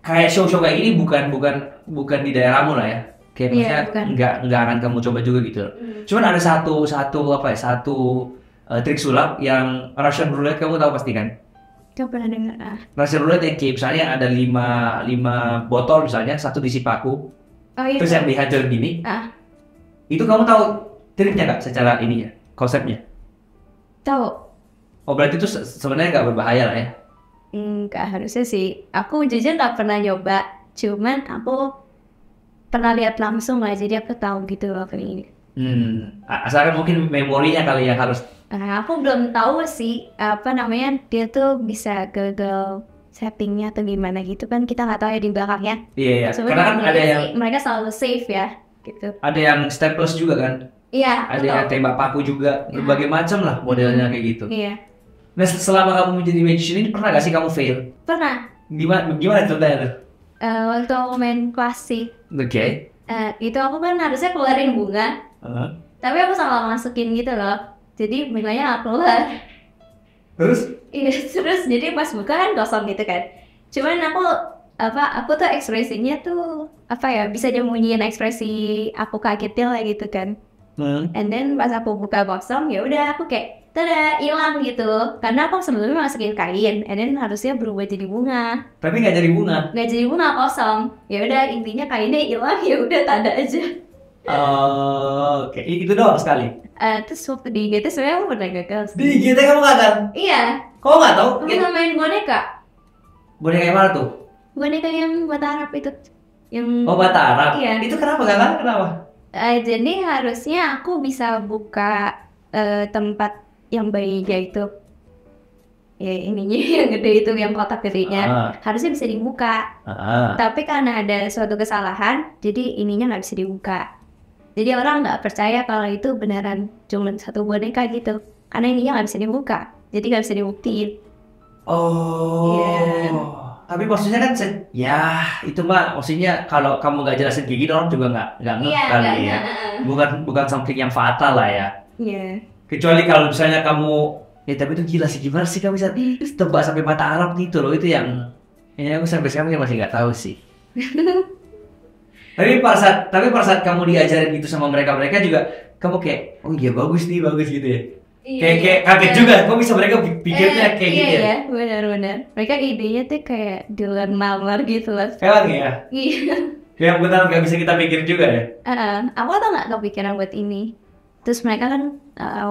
kayak show kayak gini bukan di daerahmu lah ya. Kayak maksudnya nggak akan kamu coba juga gitu. Cuman ada satu trik sulap yang Russian roulette, kamu tahu pasti kan? Gak pernah dengar. Russian roulette yang kayak misalnya ada 5 botol misalnya, satu diisi paku. Oh, iya. Terus yang dihancur gini. Itu kamu tahu triknya nggak secara ini ya, konsepnya? Tahu. Oh, berarti itu sebenarnya nggak berbahaya lah ya? Enggak harusnya sih. Aku jujur nggak pernah nyoba. Cuman aku pernah lihat langsung lah, jadi aku tahu gitu loh kayak ini. Asalkan mungkin memorinya kali yang harus. Aku belum tahu sih apa namanya dia tuh bisa gagal settingnya atau gimana gitu kan, kita nggak tahu ya di belakangnya. Iya. Karena kan ada yang mereka selalu safe ya gitu. Ada yang staples juga kan? Iya. Ada yang tembak paku juga, berbagai macam lah modelnya kayak gitu. Iya. Nah, selama kamu menjadi magician ini pernah gak sih kamu fail? Pernah. Gimana ceritanya tuh? Waktu aku main klasik. Oke. Itu aku kan harusnya keluarin bunga. Tapi aku salah masukin gitu loh. Jadi bunganya nggak keluar. Terus? Iya, terus jadi pas buka kan kosong gitu kan. Cuman aku tuh ekspresinya tuh bisa nyembunyiin ekspresi aku kagetin lah gitu kan. And then pas aku buka kosong, ya udah aku kayak tada hilang gitu. Karena aku sebelumnya masukin kain, and then harusnya berubah jadi bunga. Tapi nggak jadi bunga. Nggak jadi bunga, kosong. Ya udah intinya kainnya hilang, ya udah tada aja. Oke. Itu doang sekali. Terus waktu di IGT sebenarnya aku pernah gagal. Di IGT kamu gagal? Iya. Kok nggak tahu? Aku main boneka. Boneka yang mana tuh? Boneka yang bata Arab itu. Yang. Oh, bata Arab. Iya. Itu kenapa gagal? Kenapa? Jadi harusnya aku bisa buka tempat yang bayinya itu, ya ininya yang gede itu, yang kotak gedenya, harusnya bisa dibuka. Tapi karena ada suatu kesalahan, jadi ininya nggak bisa dibuka. Jadi orang nggak percaya kalau itu beneran cuma satu boneka gitu, karena ininya nggak bisa dibuka, jadi nggak bisa dibuktiin. Oh. Yeah. Tapi maksudnya kan, ya itu mah maksudnya kalau kamu nggak jelasin kayak gini orang juga nggak kali ya. Bukan something yang fatal lah ya. Iya. Kecuali kalau misalnya kamu, tapi itu gila sih, gimana sih kamu bisa tebak sampai mata Arab gitu loh, itu yang ini aku sampai sekarang masih nggak tahu sih. Tapi pada saat kamu diajarin gitu sama mereka juga, kamu kayak, oh iya bagus gitu ya. Kayak kaget juga, kok bisa mereka pikirnya kayak gitu ya? Iya, benar. Mereka idenya tuh kayak di luar nalar gitu lah. Emang ya? Iya. Yang benar nggak bisa kita pikir juga ya? Aku tuh nggak kepikiran buat ini. Terus mereka kan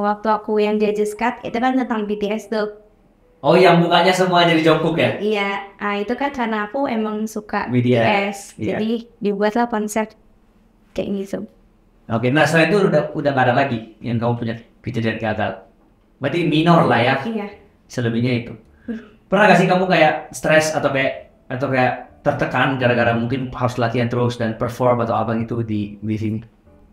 waktu aku yang Judges Cut itu kan tentang BTS tuh. Oh, yang mukanya semua jadi jongkok ya? Iya, itu kan karena aku emang suka Media. BTS, Iya. jadi dibuatlah konsep kayak gitu. Oke, nah setelah itu udah nggak ada lagi yang kamu punya kejadian gagal. Berarti minor lah ya. Iya. Selebihnya itu. Pernah gak sih kamu kayak stres atau kayak tertekan gara-gara mungkin harus latihan terus dan perform atau apa gitu di sini?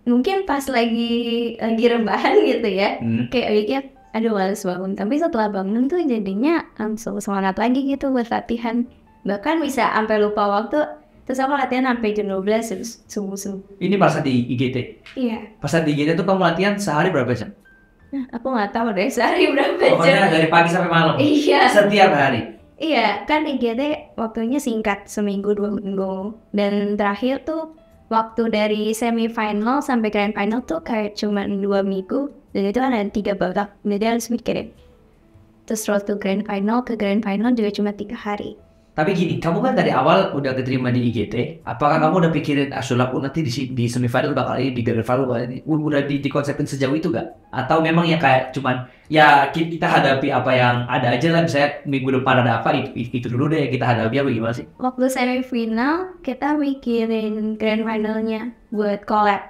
Mungkin pas lagi rebahan gitu ya, kayak mikir, aduh males bangun. Tapi setelah bangun tuh jadinya langsung semangat lagi gitu buat latihan. Bahkan bisa sampai lupa waktu, terus aku latihan sampai jam 12 terus subuh-subuh. Ini pas di IGT. Iya. Pas di IGT tuh kamu latihan sehari berapa jam? Nah, aku nggak tahu deh sehari berapa Pokoknya jam. dari pagi sampai malam. Iya. Setiap hari. Iya, kan IGT waktunya singkat, seminggu 2 minggu. Dan terakhir tuh waktu dari semifinal sampai grand final tuh kayak cuma 2 minggu. Dan itu kan ada 3 babak, jadi harus mikirin. Terus road to grand final, ke grand final juga cuma 3 hari. Tapi gini, kamu kan dari awal udah keterima di IGT. Apakah kamu udah pikirin sulap nanti di semifinal bakal ini, di grand final udah dikonsepin sejauh itu gak? Atau memang ya kayak cuman ya kita hadapi apa yang ada aja lah, misalnya minggu depan ada apa itu dulu deh kita hadapi apa gimana sih? Waktu semifinal kita mikirin grand finalnya buat collab.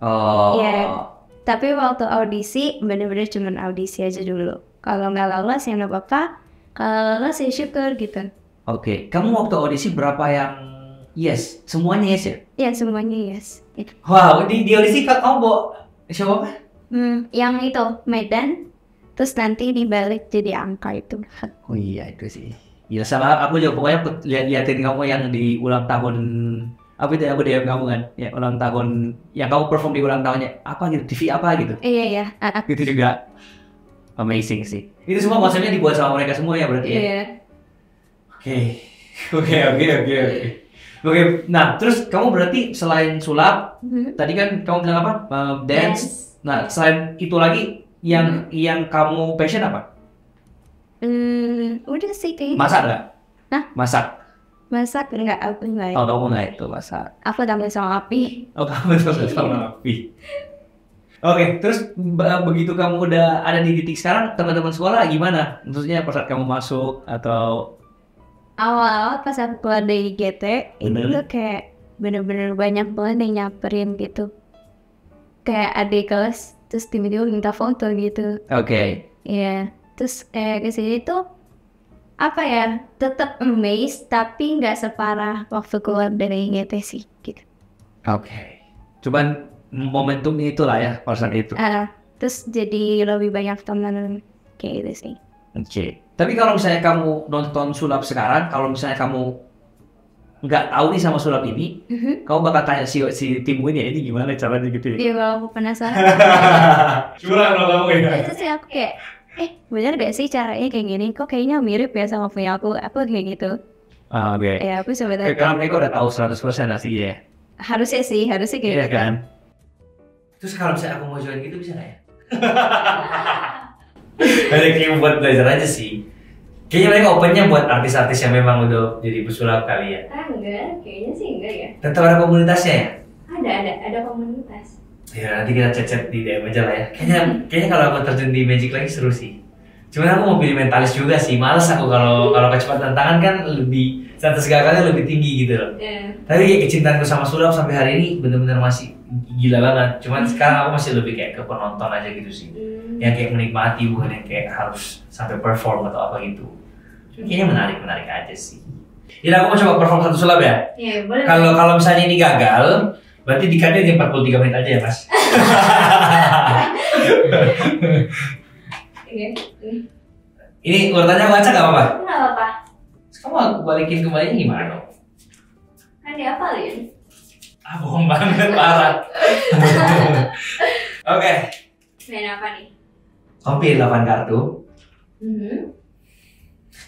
Oh. Iya. Tapi waktu audisi bener-bener cuma audisi aja dulu. Kalau nggak lolos ya nggak apa-apa. Kalau lolos ya syukur gitu. Oke. Kamu waktu audisi berapa yang yes? Semuanya yes ya? Ya semuanya yes. Gitu. Wow, di audisi kamu bawa siapa? Yang itu Medan, terus nanti dibalik jadi angka itu. Oh iya itu sih. Ya sama aku juga pokoknya liatin kamu yang di ulang tahun apa itu yang aku DM kamu kan? Ya ulang tahun yang kamu perform di ulang tahunnya apa gitu TV apa gitu? Iya ya. Itu juga amazing sih. Itu semua konsepnya dibuat sama mereka semua ya berarti ya? Iya. Oke. Nah terus kamu berarti selain sulap, tadi kan kamu bilang apa? Dance. Nah selain itu lagi yang kamu passion apa? Udah sih kayaknya. Masak nggak? Hah? Masak enggak, aku enggak. Oh kamu nggak itu masak? Aku tampil sama api. Oh kamu sama api. Oke, terus begitu kamu udah ada di titik sekarang, teman-teman sekolah gimana? Maksudnya pas saat kamu masuk atau Awal-awal pas aku keluar dari GT, itu Bener. tuh kayak bener-bener banyak banget yang nyamperin gitu. Kayak adik kelas, terus tiba-tiba minta foto gitu. Oke. Iya, terus kayak kesini tuh apa ya, tetap amazed tapi nggak separah waktu keluar dari GT sih gitu. Oke. Cuman momentumnya itulah ya pada saat itu. Terus jadi lebih banyak teman kayak gitu sih. Oke. Tapi kalau misalnya kamu nonton sulap sekarang, kalau misalnya kamu nggak tahu nih sama sulap ini, kamu bakal tanya si tim ini ya ini gimana caranya gitu ya? Iya, kalau aku penasaran. Curang kalau kamu ya. Itu sih aku kayak, bener gak sih caranya kayak gini? Kok kayaknya mirip ya sama punya aku kayak gitu. Oke. Ya aku sebenarnya Karena mereka udah tahu 100% sih ya. harusnya kayak Iya gitu. kan? Terus kalau misalnya aku mau join gitu bisa nggak ya? Banyak yang buat belajar aja sih. Kayaknya mereka opennya buat artis-artis yang memang udah jadi pesulap kali ya. Enggak, kayaknya sih enggak ya. Tetap ada komunitasnya ya? Ada komunitas. Ya nanti kita chat-chat di DM aja lah ya. Kayaknya kalau aku terjun di Magic lagi seru sih. Cuman aku mau pilih mentalis juga sih. Males aku kalau kecepatan tangan kan lebih status gagalnya lebih tinggi gitu loh. Tapi kayak kecintaanku sama sulap sampai hari ini bener-bener masih gila banget. Cuman sekarang aku masih lebih kayak ke penonton aja gitu sih. Yang kayak menikmati bukan yang kayak harus sampai perform atau apa gitu. Cuma kayaknya menarik aja sih. Ya aku mau coba perform satu sulap ya. Iya, boleh. Kalau misalnya ini gagal, berarti dikatnya di 43 menit aja ya mas. Iya. Ini urutannya baca nggak apa-apa? Enggak apa-apa. Kamu aku balikin kembalinya gimana dong? Kan dihafalin. Bohong banget parah. Oke. Main apa nih? Kamu pilih 8 kartu.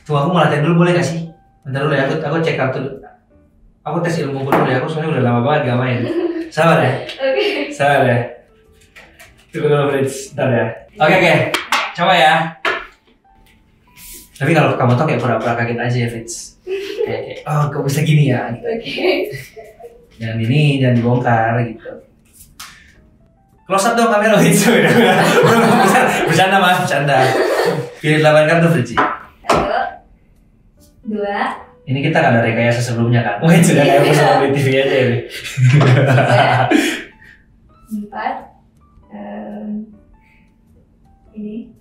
Tuh aku mau latihan dulu boleh gak sih? Bentar dulu ya, aku cek kartu dulu. Aku tes ilmu dulu ya, aku soalnya udah lama banget gak main. Sabar ya? Oke. Sabar ya? Tunggu dulu Fritz, bentar ya. Oke. Coba ya. Tapi kalau kamu tau kayak pura-pura kaget aja ya Fritz. Kayak, oh kok bisa gini ya? Gitu. Oke. Jangan dibongkar gitu. Close up dong kamera Fritz. Bercanda mas, bercanda. Pilih 8 kartu Fritzi. 1, 2, Ini kita nggak ada rekayasa sebelumnya kan? Wah, sudah kayak bersama di TV aja ini. 4, ini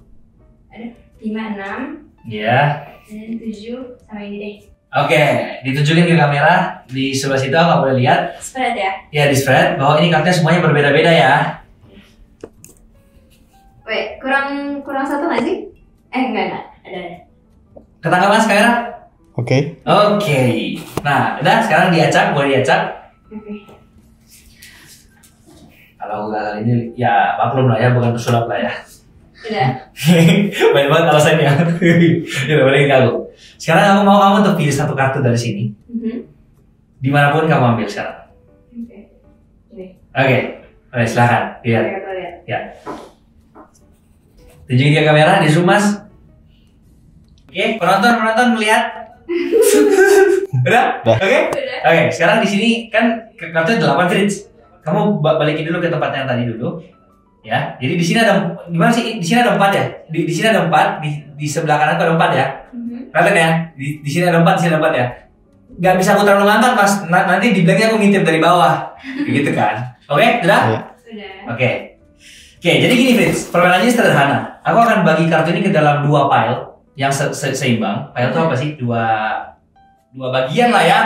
ada 5, 6, Iya. dan 7 sama ini deh. Oke, ditunjukin ke kamera di sebelah situ, aku nggak boleh lihat. Spread ya? Ya di spread bahwa ini kartunya semuanya berbeda-beda ya. Wait, kurang satu nggak sih? Enggak, ada. Ketangkap mas kamera? Oke. Oke. Nah, udah sekarang diacak, boleh diacak. Oke. Kalau aku gagal ini, ya maklum lah ya, bukan pesulap lah ya. Udah. Banyak banget alasannya. Ya boleh aku. Sekarang aku mau kamu untuk pilih satu kartu dari sini. Dimanapun kamu ambil sekarang. Oke. Ini. Oke. Oke, silakan. Lihat. Kita lihat. Ya. Tunjukin ke kamera, di zoom mas. Oke, penonton melihat. Udah? Udah. Oke? Udah. Oke, sekarang di sini kan kartunya 8 Fritz. Kamu balikin dulu ke tempatnya yang tadi dulu. Ya. Jadi di sini ada gimana sih? Di sini ada 4 ya? Di sini ada 4, di sebelah kanan tuh ada 4 ya. Kelihatan ya? Di sini ada 4, di sini ada 4 ya. Gak bisa aku terlalu ngangkat mas. Nanti di belakangnya aku ngintip dari bawah. Gitu kan? Oke, udah? Iya. Udah. Oke, jadi gini Fritz, permainannya sederhana. Aku akan bagi kartu ini ke dalam 2 pile yang seimbang. Pile itu apa sih? Dua bagian lah ya.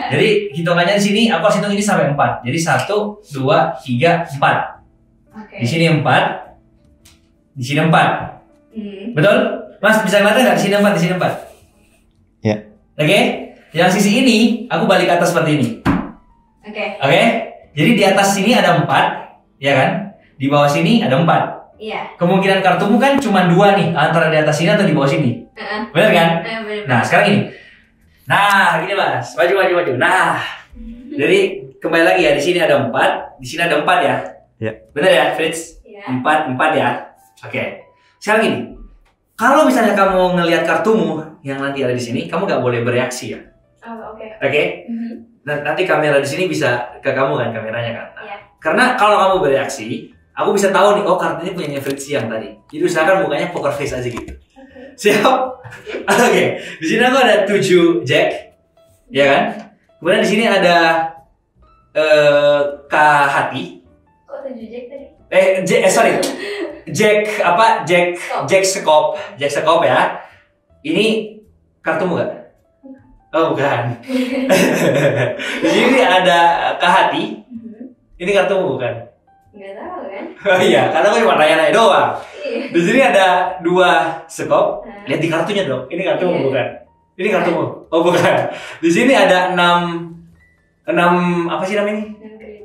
Jadi hitungannya di sini, aku harus hitung ini sampai 4. Jadi 1, 2, 3, 4. Oke. Di sini 4, di sini 4. Betul? Mas bisa ngeliatnya nggak? Di sini 4, di sini 4. Ya. Oke, yang sisi ini aku balik ke atas seperti ini. Oke. Oke, jadi di atas sini ada 4, ya kan? Di bawah sini ada 4. Iya. Kemungkinan kartumu kan cuma 2 nih, antara di atas sini atau di bawah sini. Bener kan? Bener. Nah, sekarang ini. Nah, gini Mas. Maju. Nah. Jadi kembali lagi ya, di sini ada 4, di sini ada 4 ya. Ya. Bener ya, Fritz? Iya. 4 ya. Oke. Sekarang gini. Kalau misalnya kamu ngelihat kartumu yang nanti ada di sini, kamu nggak boleh bereaksi ya. Oh, oke. Oke? Nanti kamera di sini bisa ke kamu kan, kameranya kan. Nah, Iya. karena kalau kamu bereaksi, aku bisa tahu nih, oh kartu ini punyanya Fritz yang tadi. Jadi usahakan mukanya poker face aja gitu. Siap? Oke. Di sini aku ada 7 Jack, ya kan? Kemudian di sini ada K hati. Kok 7 Jack tadi? Sorry. Jack apa? Jack Sekop ya. Ini kartumu gak? Oh bukan. Di sini ada K hati. Ini kartumu bukan? Nggak tahu kan? Oh iya, karena aku cuma nanya-nanya doang. Iya. Di sini ada 2 sekop. Lihat di kartunya dong. Ini kartumu Iya. bukan? Ini kartumu. Oh bukan. Di sini ada 6 apa sih namanya?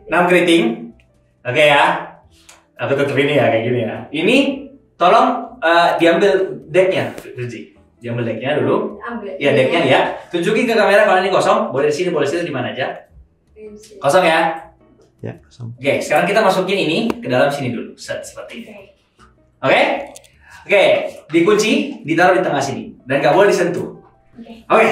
6 keriting. Oke ya. Aku tutup ini ya kayak gini ya. Ini tolong diambil decknya, Rizky. Diambil decknya dulu. Ambil. Ya decknya ya. Tunjukin ke kamera kalau ini kosong. Boleh di sini, boleh di situ, di mana aja. Kosong ya. Ya, kosong. Oke, sekarang kita masukin ini ke dalam sini dulu. Seperti ini. Oke. Oke, dikunci, ditaruh di tengah sini. Dan gak boleh disentuh. Oke. Oke,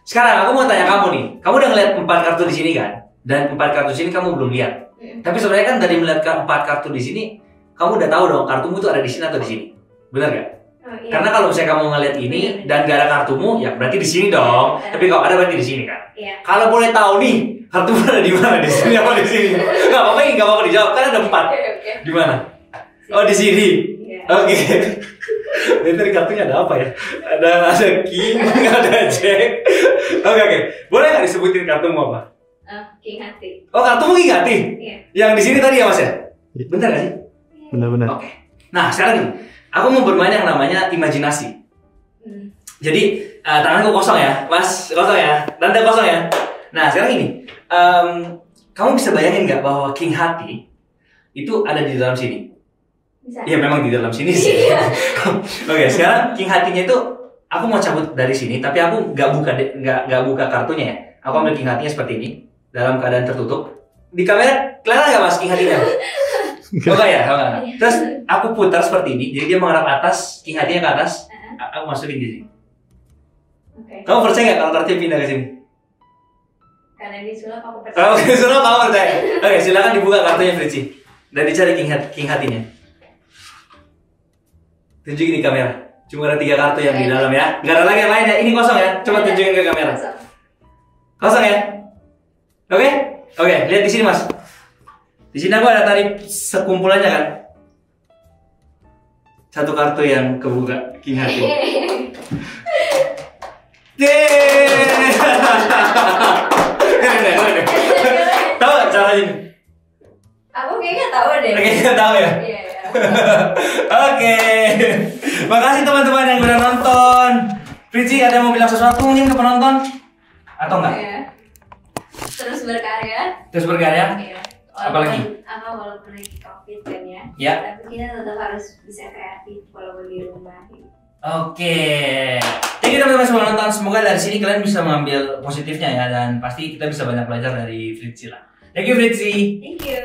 sekarang aku mau tanya kamu nih. Kamu udah ngeliat 4 kartu di sini kan? Dan 4 kartu di sini kamu belum lihat. Tapi sebenarnya kan dari melihat 4 kartu di sini, kamu udah tahu dong kartumu tuh ada di sini atau di sini. Benar gak? Oh, iya. Karena kalau misalnya kamu ngeliat ini dan gak ada kartumu, ya berarti di sini dong. Tapi kalau ada berarti di sini kan? Iya. Kalau boleh tahu nih, kartumu ada di mana? Di sini apa di sini? Gak apa-apa dijawab. Kan ada 4. Oke. Di mana? Oh di sini. Iya. Oke. Ini tadi kartunya ada apa ya? Ada king, ada jack. Oke. Boleh nggak disebutin kartumu apa? King hati. Oh kartumu king hati. Iya. Yang di sini tadi ya mas ya? Bentar nggak sih? Benar-benar. Oke. Nah sekarang nih, aku mau bermain yang namanya imajinasi. Jadi tanganku kosong ya, mas kosong ya, tante kosong ya. Nah sekarang ini, kamu bisa bayangin nggak bahwa king hati itu ada di dalam sini? Bisa. Iya memang di dalam sini sih. Oke, sekarang king hatinya itu aku mau cabut dari sini, tapi aku nggak buka kartunya ya. Aku ambil king hatinya seperti ini dalam keadaan tertutup. Di kamera kelihatan nggak mas king hatinya? Oh nggak ya, oh, nggak. Terus aku putar seperti ini, jadi dia menghadap atas, king hatinya ke atas. Aku masukin di sini. Oke. Kamu percaya nggak kalau kartunya pindah ke sini? Karena disulap aku percaya. Kamu disuruh kamu percaya? Oke, silakan dibuka kartunya Fritzi dan dicari king hatinya. Tunjukin di kamera. Cuma ada 3 kartu yang di dalam ya. Gak ada lagi yang lain ya. Ini kosong ya. Coba tunjukin ke kamera. Kosong ya. Oke? Oke, lihat di sini Mas. Di sini aku ada tadi sekumpulannya kan. Satu kartu yang kebuka. King hati. Tahu caranya? Aku kayaknya tahu deh. Kayaknya tahu ya. Iya. Oke. Makasih teman-teman yang udah nonton. Fritzi, ada yang mau bilang sesuatu mungkin ke penonton? Atau enggak? Iya. Terus berkarya. Terus berkarya? Iya. Apalagi? Walaupun lagi COVID kan ya. Ya. Tapi kita tetap harus bisa kreatif walaupun di rumah. Oke. Thank you teman-teman semua nonton. Semoga dari sini kalian bisa mengambil positifnya ya, dan pasti kita bisa banyak belajar dari Fritzi lah. Thank you Fritzi. Thank you.